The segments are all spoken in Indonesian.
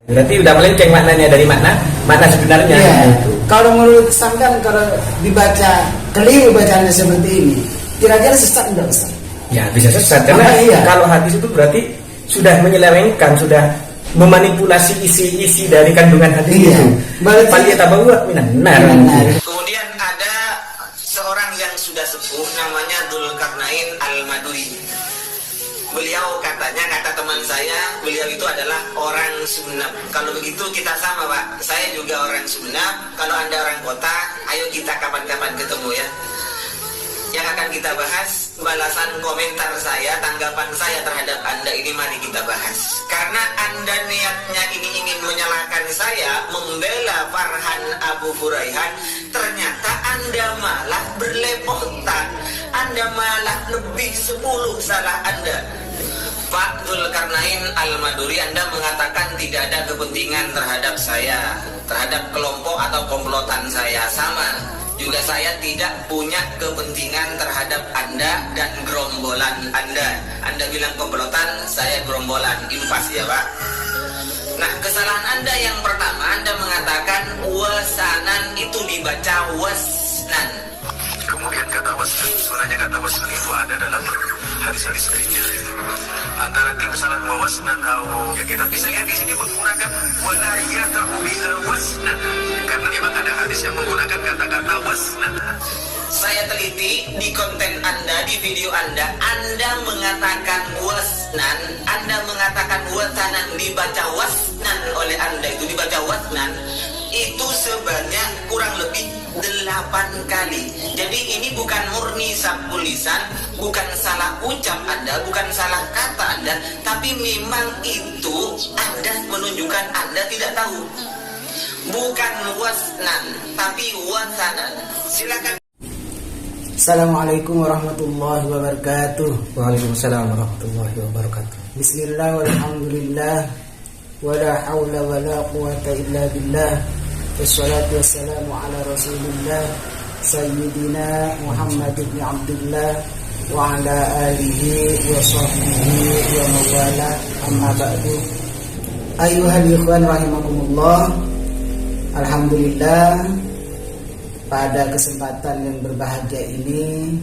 Berarti udah melenceng maknanya dari makna sebenarnya. Iya. Gitu. Kalau menurut Islam kan kalau dibaca keliru bacaannya seperti ini, kira-kira sesat enggak Ustaz? Ya bisa sesat karena iya. kalau hadis itu berarti sudah menyelewengkan, sudah memanipulasi isi dari kandungan hadis Iya. itu. Falyatabawwa minan nar. Kemudian ada seorang yang sudah sepuh namanya Dzulkarnain Al-Maduri. Beliau katanya, kata teman saya, beliau itu adalah orang Sumenep. Kalau begitu kita sama Pak, saya juga orang Sumenep. Kalau Anda orang kota, ayo kita kapan-kapan ketemu ya. Yang akan kita bahas, balasan komentar saya, tanggapan saya terhadap Anda ini mari kita bahas. Karena Anda niatnya ini ingin menyalahkan saya, membela Farhan Abu Furaihan, ternyata Anda malah berlepotan. Anda malah lebih 10 salah Anda. Pak Dzulkarnain Al-Maduri, Anda mengatakan tidak ada kepentingan terhadap saya, terhadap kelompok atau komplotan saya. Sama juga saya tidak punya kepentingan terhadap Anda dan gerombolan Anda. Anda bilang komplotan, saya gerombolan, impas ya Pak. Nah, kesalahan Anda yang pertama, Anda mengatakan wasanan itu dibaca wasnan. Kemudian kata wasnan, sebenarnya kata wasnan itu ada dalam hadis-hadis lainnya. Antara kesalahan wasnan ya kita bisa lihat di sini menggunakan wala yadahu bila wasnan, karena memang ada hadis yang menggunakan kata-kata wasnan. Saya teliti di konten Anda, di video Anda mengatakan wasnan, Anda mengatakan wasanan, dibaca wasnan oleh Anda, itu dibaca wasnan, itu sebanyak kurang lebih 8 kali. Jadi ini bukan murni sabul lisan, bukan salah ucap Anda, bukan salah kata Anda, tapi memang itu Anda menunjukkan Anda tidak tahu. Bukan wasnan, tapi wasanan. Silakan. Assalamualaikum warahmatullahi wabarakatuh. Waalaikumsalam warahmatullahi wabarakatuh. Bismillah walhamdulillah, wala hawla wala quwata illa billah. Wassalatu wassalamu ala rasulillah Sayyidina Muhammad ibn Abdullah wa ala alihi wa sahbihi wa mawala, amma ba'du. Ayuhal ikhwan rahimakumullah. Alhamdulillah, pada kesempatan yang berbahagia ini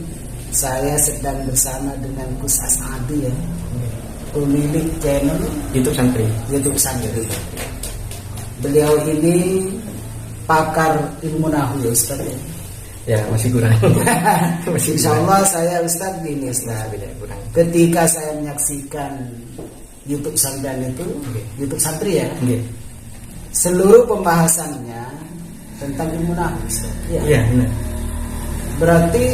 saya sedang bersama dengan Gus As'adi ya, pemilik channel YouTube Santri. Beliau ini pakar ilmu nahu ya Ustaz ya? Ya masih kurang. Insya Allah saya Ustaz gini Ustaz, kurang. ketika saya menyaksikan YouTube Santri itu, YouTube Santri ya, seluruh pembahasannya tentang ilmu nahu Ustaz. Iya benar. Berarti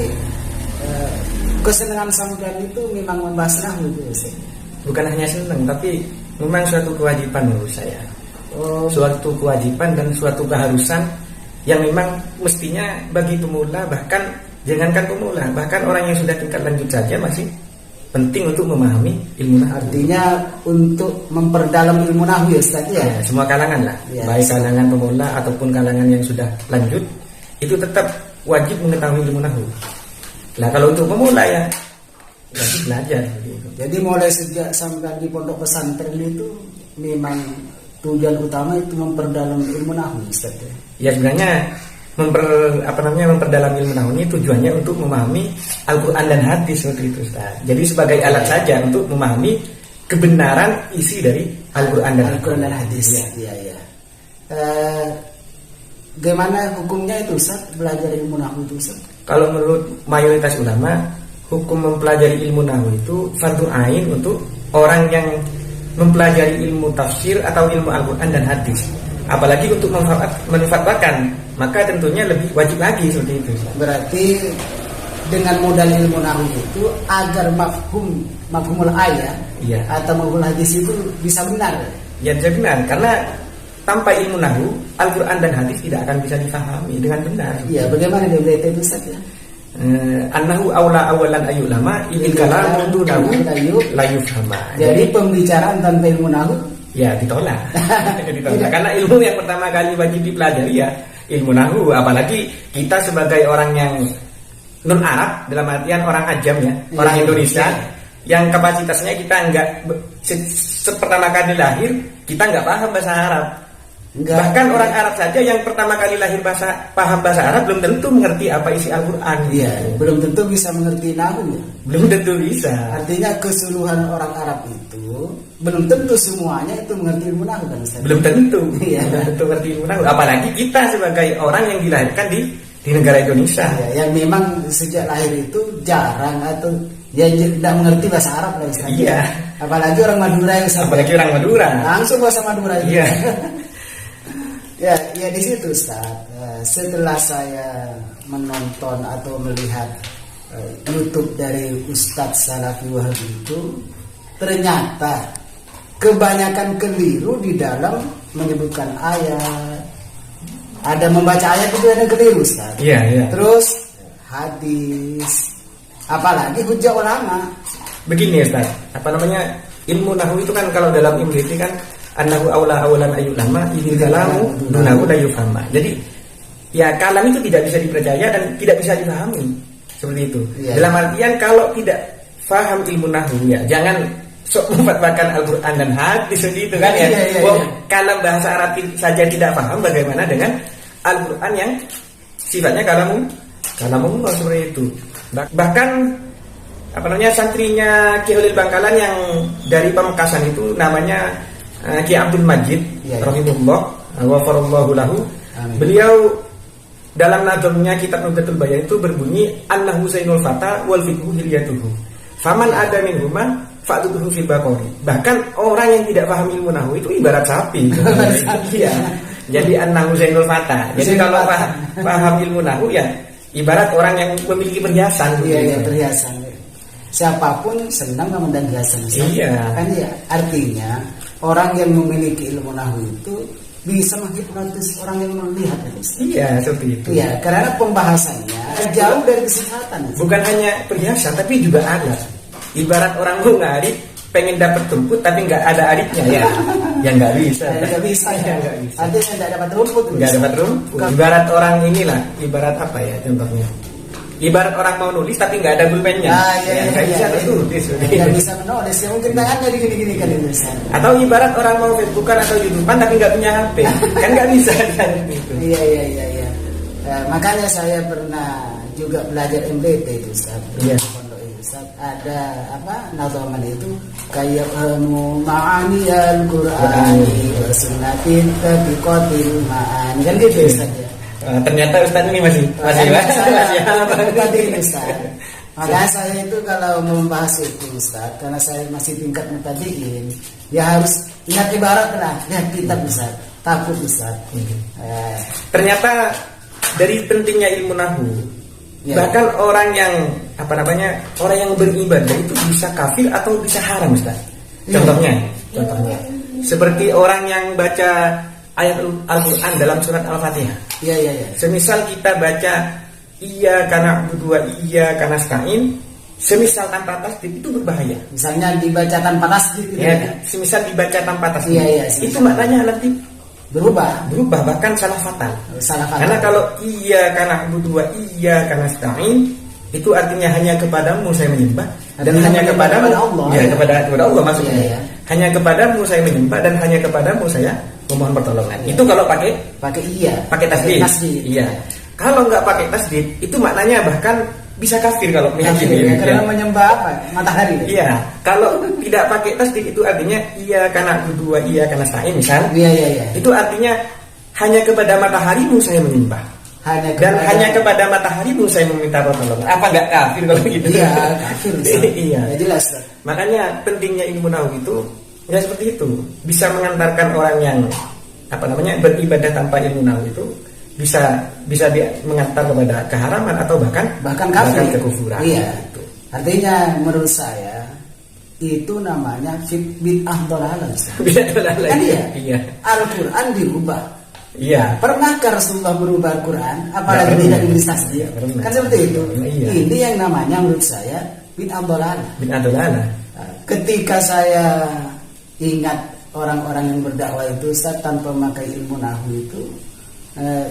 kesenangan sampean itu memang membahas nahu itu Ustaz. Bukan hanya senang, tapi memang suatu kewajiban menurut saya. Suatu kewajiban dan suatu keharusan yang memang mestinya bagi pemula, bahkan jangankan pemula, bahkan orang yang sudah tingkat lanjut saja masih penting untuk memahami ilmu nahu. Artinya untuk memperdalam ilmu nahu ya Ustaz ya? Ya, semua kalangan lah, ya, baik kalangan pemula ataupun kalangan yang sudah lanjut, itu tetap wajib mengetahui ilmu nahu. Nah kalau untuk pemula ya wajib belajar. Jadi mulai sejak sampai di pondok pesantren itu memang tujuan utama itu memperdalam ilmu nahu Ustaz ya? Ya sebenarnya memperdalam ilmu nahu ini tujuannya untuk memahami Al-Quran dan hadis seperti itu Ustaz. Jadi sebagai alat saja untuk memahami kebenaran isi dari Al-Quran dan hadis. Iya. Bagaimana hukumnya itu Ustaz, belajar ilmu nahu itu Ustaz? Kalau menurut mayoritas ulama, hukum mempelajari ilmu nahu itu fardu ain untuk orang yang mempelajari ilmu tafsir atau ilmu Al-Quran dan hadis. Apalagi untuk menfatwakan, maka tentunya lebih wajib lagi seperti itu. Berarti dengan modal ilmu nahu itu agar mafhumul ayat atau mafhumul hadis itu bisa benar. Ya bisa benar, karena tanpa ilmu nahu Al-Quran dan hadis tidak akan bisa difahami dengan benar. Iya, bagaimana dia belajar itu Ustaz ya? Annahu awla awalan ayyulama il kalamu dunahu la yufhama. Jadi pembicaraan tanpa ilmu nahu ya ditolak. Karena ilmu yang pertama kali wajib dipelajari ya ilmu nahu, apalagi kita sebagai orang yang non Arab, dalam artian orang ajam ya, orang Indonesia yang kapasitasnya kita nggak pertama kali lahir kita nggak paham bahasa Arab. Bahkan orang Arab saja yang pertama kali lahir paham bahasa Arab belum tentu mengerti apa isi Al-Quran. Iya, belum tentu bisa mengerti nahu ya. Belum tentu bisa. Artinya keseluruhan orang Arab itu belum tentu semuanya itu mengerti ilmu nahu kan Ustaz? Belum tentu. Iya. Belum tentu mengerti ilmu nahu. Apalagi kita sebagai orang yang dilahirkan di negara Indonesia. Ya, yang memang sejak lahir itu jarang atau ya tidak mengerti bahasa Arab lah Ustaz. Iya. Apalagi orang Madura ya Ustaz. Apalagi orang Madura. Langsung bahasa Madura. Iya. Ya di situ Ustaz. Setelah saya menonton atau melihat YouTube dari Ustadz Salafi Wahabi itu, ternyata kebanyakan keliru di dalam menyebutkan ayat. Ada membaca ayat itu ada keliru Ustaz. Iya. Terus hadis, apalagi hujah ulama. Begini Ustaz, ilmu nahwu itu kan kalau dalam ilmu itu kan annahu aula ayyulama idil kalamu dunahu la yufhamma. Jadi ya kalam itu tidak bisa dipercaya dan tidak bisa dipahami. Seperti itu. Ya. Dalam artian kalau tidak paham ilmu nahwu ya jangan sok memfatwakan Al-Qur'an dan hadis seperti itu kan ya. Kalam bahasa Arab saja tidak paham bagaimana dengan Al-Qur'an yang sifatnya kalamullah seperti itu. Bahkan santrinya Ki Holil Bangkalan yang dari Pamekasan itu namanya Ki Abdul Majid rahimahullah wa farallahu lahu. Beliau dalam nazamnya kitab Nuqatul Bayan itu berbunyi annahu zainul fata wal fiqhu hilyatuhu. Faman ada minhuma fa'tuhu fil baqari. Bahkan orang yang tidak paham ilmu nahwu itu ibarat sapi. Iya. Jadi annahu zainul fata. Jadi kalau paham ilmu nahwu ya ibarat orang yang memiliki perhiasan. Iya, perhiasan. Siapapun senang memandang perhiasan. Iya. Kan ya artinya orang yang memiliki ilmu nahwu itu bisa menghipnotis orang yang melihat itu. Iya, seperti itu. Iya, karena pembahasannya jauh dari kesehatan. Bukan hanya perhiasan tapi juga alat. Ibarat orang mau ngarit pengen dapat rumput tapi nggak ada aritnya ya. Ya nggak bisa. Nggak bisa. Nggak bisa. Artinya nggak dapat rumput. Nggak dapat rumput. Ibarat orang inilah. Ibarat apa ya contohnya? Ibarat orang mau nulis tapi nggak ada pulpennya. Nggak bisa tulis. Nggak bisa menulis. Ya mungkin tangannya gini-gini kan itu. Atau ibarat orang mau Facebookan atau YouTubean tapi nggak punya HP. Kan nggak bisa kan itu. Iya. Makanya saya pernah juga belajar MBT itu Ustaz. Iya. Ustaz ada nazaman itu kayak ma'ani al-Qur'ani wa sunnatin tabiqatil ma'ani kan gitu Ustaz ya. Ternyata Ustaz ini masih Ustaz. Makanya saya itu kalau membahas itu Ustaz, karena saya masih tingkat mutadiin, ya harus ingat ibarat lah, lihat kitab Ustaz, takut Ustaz. Ternyata dari pentingnya ilmu nahwu, bahkan orang yang orang yang beribadah itu bisa kafir atau bisa haram Ustaz. Contohnya, seperti orang yang baca ayat Al-Quran dalam surat Al-Fatihah. Iya. Semisal kita baca iyyaka na'budu wa iyyaka nasta'in, semisal tanpa tasdid itu berbahaya. Misalnya dibaca tanpa tasdid gitu ya. Semisal dibaca tanpa tasdid. Iya, itu maknanya nanti berubah bahkan salah fatal. Karena kalau iyyaka na'budu wa iyyaka nasta'in itu artinya hanya kepadamu saya menyembah dan hanya kepadamu Allah. Ya, kepada Allah maksudnya. Iya. Hanya kepadamu saya menyembah dan hanya kepadamu saya memohon pertolongan. Iya. Itu kalau pakai tasdid. Iya. Kalau nggak pakai tasdid, itu maknanya bahkan bisa kafir kalau meyakini. Karena menyembah apa? Matahari. Iya. Kalau tidak pakai tasdid itu artinya iyyaka na'budu wa iyyaka nasta'in misal. Iya. Itu artinya hanya kepada mataharimu saya menyembah. Hanya kepada mataharimu saya meminta pertolongan. Apa nggak kafir kalau gitu? Iya, kafir. Iya. Ya, jelas. Makanya pentingnya ilmu nahwu itu ya seperti itu. Bisa mengantarkan orang yang beribadah tanpa ilmu nahwu itu bisa mengantar kepada keharaman atau bahkan kafir, kekufuran. Iya. Gitu. Artinya menurut saya itu namanya bid'ah dhalalah. Bid'ah dhalalah. Kan iya. Al-Qur'an dirubah. Iya. Pernahkah Rasulullah berubah Al-Quran? Apalagi tidak ditulis tasdid? Kan seperti itu. Iya. Ini yang namanya menurut saya bid'ah dhalalah. Ketika saya ingat orang-orang yang berdakwah itu Ustaz tanpa memakai ilmu nahwu itu,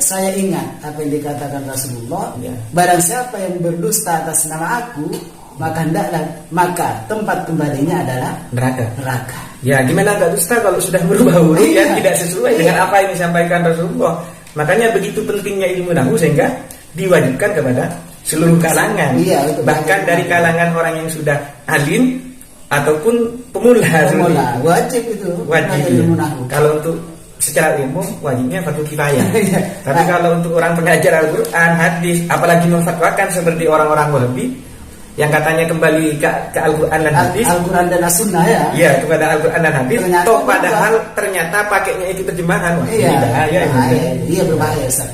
saya ingat apa yang dikatakan Rasulullah. Ya. Barang siapa yang berdusta atas nama aku, maka tempat kembalinya adalah neraka. Ya gimana enggak Ustaz kalau sudah berubah huruf Iya. ya tidak sesuai dengan apa yang disampaikan Rasulullah. Makanya begitu pentingnya ilmu nahwu sehingga diwajibkan kepada seluruh kalangan. Iya, itu bahkan betul. dari kalangan orang yang sudah alim ataupun pemula. Wajib itu. Wajib. ilmu nahwu. Kalau untuk secara umum wajibnya fardu kifayah. Iya. Tapi kalau untuk orang pengajar Al-Quran, hadis, apalagi memfatwakan seperti orang-orang Wahabi yang katanya kembali ke Al-Quran dan hadis, Al-Quran dan As-Sunnah ya. iya kepada Al-Quran dan hadis, Ternyata padahal ternyata pakainya itu terjemahan. Wah, Iya, ini bahaya. Iya berbahaya Ustaz.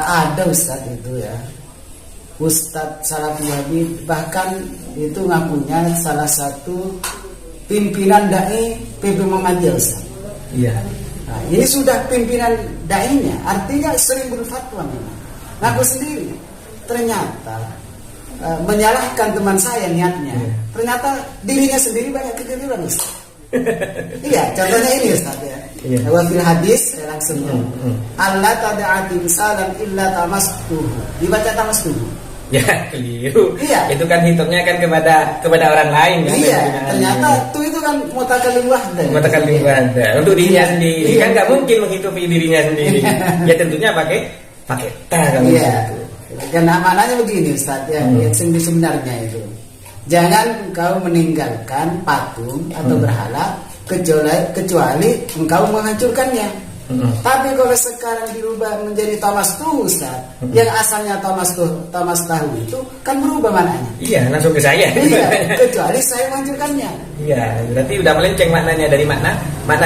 Ada Ustaz itu ya, Ustaz Salafi Wahabi bahkan itu ngakunya salah satu pimpinan dai PP Muhammadiyah Ustaz. Iya. Nah, ini sudah pimpinan dai-nya, artinya sering berfatwa memang. Ngaku sendiri. Ternyata menyalahkan teman saya niatnya. Iya. Ternyata dirinya sendiri banyak kekeliruan Ustaz. Iya, contohnya ini Ustaz ya. Iya. Wa fil hadis langsung. Allah tada'ati misalan illa tamastuhu. Dibaca tamastuhu. Ya, keliru. Iya. Itu kan hitungnya kan kepada orang lain kan. Iya, dengan ternyata ini. tuh itu kan mutakallim wahdah. Mutakallim wahdah. Untuk dirinya sendiri Iya. kan nggak mungkin menghitungi dirinya sendiri. Ya tentunya pakai ta kalau Iya. gitu. Karena maknanya begini Ustaz ya, yang sebenarnya itu. Jangan engkau meninggalkan patung atau berhala kecuali engkau menghancurkannya. Tapi kalau sekarang dirubah menjadi tamastuh Ustaz, yang asalnya tamastahu itu kan berubah maknanya. Iya, langsung ke saya. Iya, kecuali saya menghancurkannya. Iya, berarti udah melenceng maknanya dari makna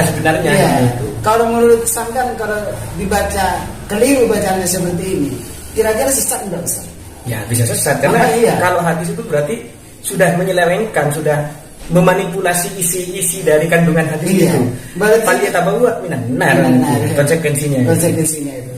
sebenarnya. Iya. Gitu. Kalau menurut Samdan kalau dibaca keliru bacaannya seperti ini, kira-kira sesat enggak Ustaz? Ya bisa sesat karena Iya. kalau hadis itu berarti sudah menyelewengkan, sudah memanipulasi isi dari kandungan hadis Iya. itu. Berarti- Falyatabawwa minan nar. Minan nar, iya. Konsekuensinya. Konsekuensinya itu.